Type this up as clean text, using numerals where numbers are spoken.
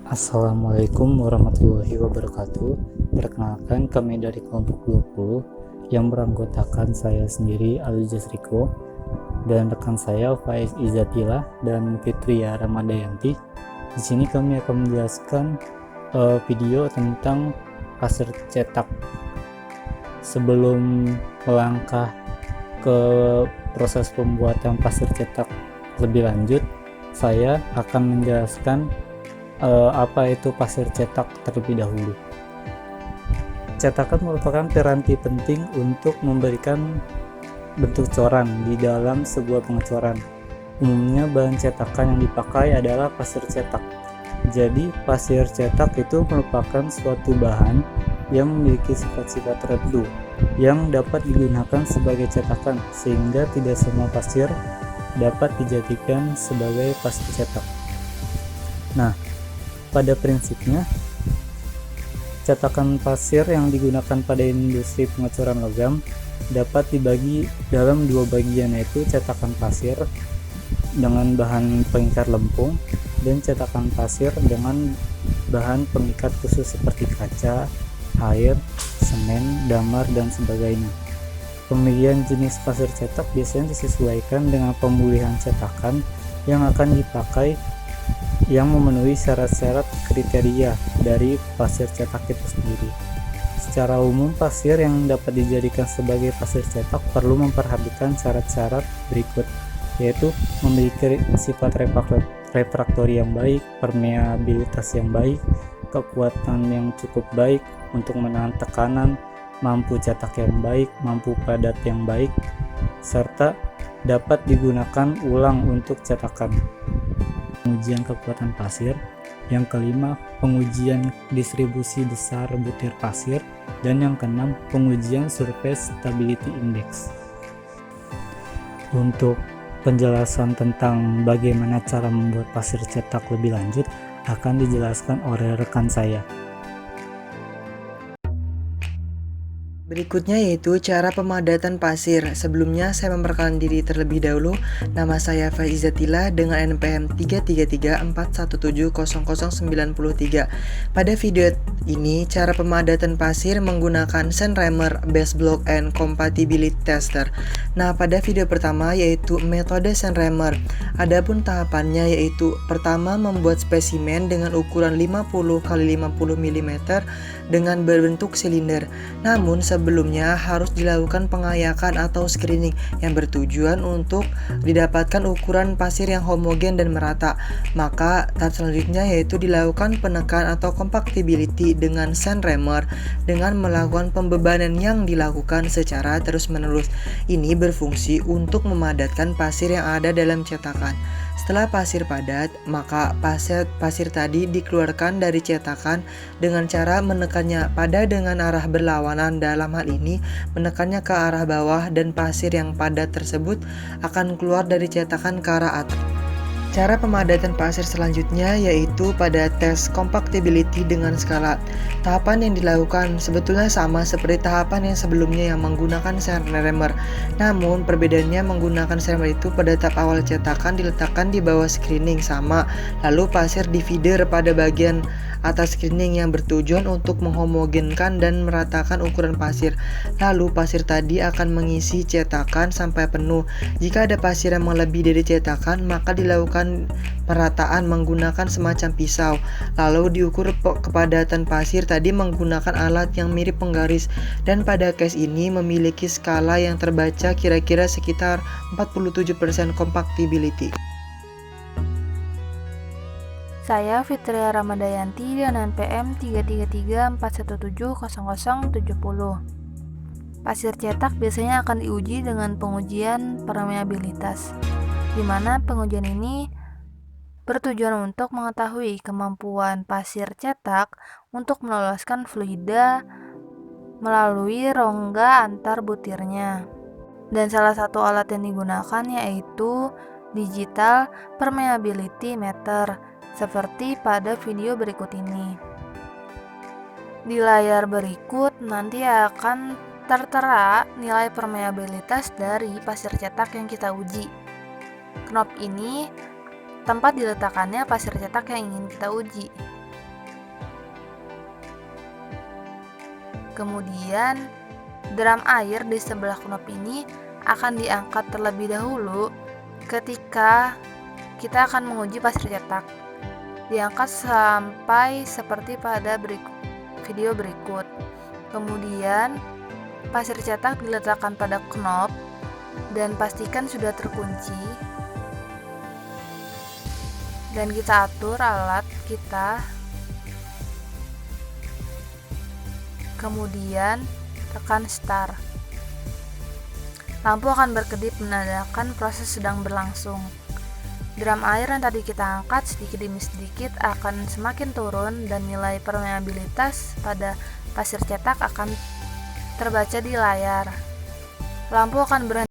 Assalamualaikum warahmatullahi wabarakatuh. Perkenalkan, kami dari kelompok 20 yang beranggotakan saya sendiri Ali Jasriko dan rekan saya Faiz Izzatillah dan Fitria Ramadayanti. Di sini kami akan menjelaskan video tentang pasir cetak. Sebelum melangkah ke proses pembuatan pasir cetak lebih lanjut, saya akan menjelaskan apa itu pasir cetak terlebih dahulu. Cetakan merupakan piranti penting untuk memberikan bentuk coran di dalam sebuah pengecoran. Umumnya bahan cetakan yang dipakai adalah pasir cetak. Jadi pasir cetak itu merupakan suatu bahan yang memiliki sifat-sifat tertentu yang dapat digunakan sebagai cetakan, sehingga tidak semua pasir dapat dijadikan sebagai pasir cetak. Nah, pada prinsipnya, cetakan pasir yang digunakan pada industri pengecoran logam dapat dibagi dalam dua bagian, yaitu cetakan pasir dengan bahan pengikat lempung dan cetakan pasir dengan bahan pengikat khusus seperti kaca, air, semen, damar, dan sebagainya. Pemilihan jenis pasir cetak biasanya disesuaikan dengan pemulihan cetakan yang akan dipakai yang memenuhi syarat-syarat kriteria dari pasir cetak itu sendiri. Secara umum, pasir yang dapat dijadikan sebagai pasir cetak perlu memperhatikan syarat-syarat berikut, yaitu memiliki sifat refraktori yang baik, permeabilitas yang baik, kekuatan yang cukup baik untuk menahan tekanan, mampu cetak yang baik, mampu padat yang baik, serta dapat digunakan ulang untuk cetakan. Pengujian kekuatan pasir. Yang kelima, pengujian distribusi besar butir pasir. Dan yang keenam, pengujian Surface Stability Index. Untuk penjelasan tentang bagaimana cara membuat pasir cetak lebih lanjut akan dijelaskan oleh rekan saya. Berikutnya yaitu cara pemadatan pasir. Sebelumnya saya memperkenalkan diri terlebih dahulu. Nama saya Faiz Izzatillah dengan NPM 33341700093. Pada video ini cara pemadatan pasir menggunakan Sandremer Base Block and Compatibility Tester. Nah, pada video pertama yaitu metode Sandremer. Adapun tahapannya yaitu pertama membuat spesimen dengan ukuran 50 x 50 mm dengan berbentuk silinder. Namun sebelumnya harus dilakukan pengayakan atau screening yang bertujuan untuk didapatkan ukuran pasir yang homogen dan merata. Maka tahap selanjutnya yaitu dilakukan penekan atau compactability dengan Sandremer dengan melakukan pembebanan yang dilakukan secara terus-menerus. Ini berfungsi untuk memadatkan pasir yang ada dalam cetakan. Setelah pasir padat, maka pasir tadi dikeluarkan dari cetakan dengan cara menekannya pada dengan arah berlawanan. Dalam hal ini, menekannya ke arah bawah dan pasir yang padat tersebut akan keluar dari cetakan ke arah atas. Cara pemadatan pasir selanjutnya yaitu pada tes compactability dengan skala. Tahapan yang dilakukan sebetulnya sama seperti tahapan yang sebelumnya yang menggunakan Sandremer. Namun perbedaannya menggunakan Sandremer itu pada tahap awal cetakan diletakkan di bawah screening sama. Lalu pasir di feeder pada bagian atas screening yang bertujuan untuk menghomogenkan dan meratakan ukuran pasir. Lalu pasir tadi akan mengisi cetakan sampai penuh. Jika ada pasir yang melebihi dari cetakan, maka dilakukan perataan menggunakan semacam pisau. Lalu diukur kepadatan pasir tadi menggunakan alat yang mirip penggaris, dan pada case ini memiliki skala yang terbaca kira-kira sekitar 47% compactability. Saya Fitria Ramadayanti dengan NPM 33341700070. Pasir cetak biasanya akan diuji dengan pengujian permeabilitas, di mana pengujian ini bertujuan untuk mengetahui kemampuan pasir cetak untuk meloloskan fluida melalui rongga antar butirnya. Dan salah satu alat yang digunakan yaitu Digital Permeability Meter, seperti pada video berikut ini. Di layar berikut nanti akan tertera nilai permeabilitas dari pasir cetak yang kita uji. Knop ini tempat diletakkannya pasir cetak yang ingin kita uji. Kemudian, drum air di sebelah knop ini akan diangkat terlebih dahulu ketika kita akan menguji pasir cetak. Diangkat sampai seperti pada video berikut. Kemudian, pasir cetak diletakkan pada knop dan pastikan sudah terkunci. Dan kita atur alat kita. Kemudian tekan start. Lampu akan berkedip menandakan proses sedang berlangsung. Drum air yang tadi kita angkat sedikit demi sedikit akan semakin turun dan nilai permeabilitas pada pasir cetak akan terbaca di layar. Lampu akan berhenti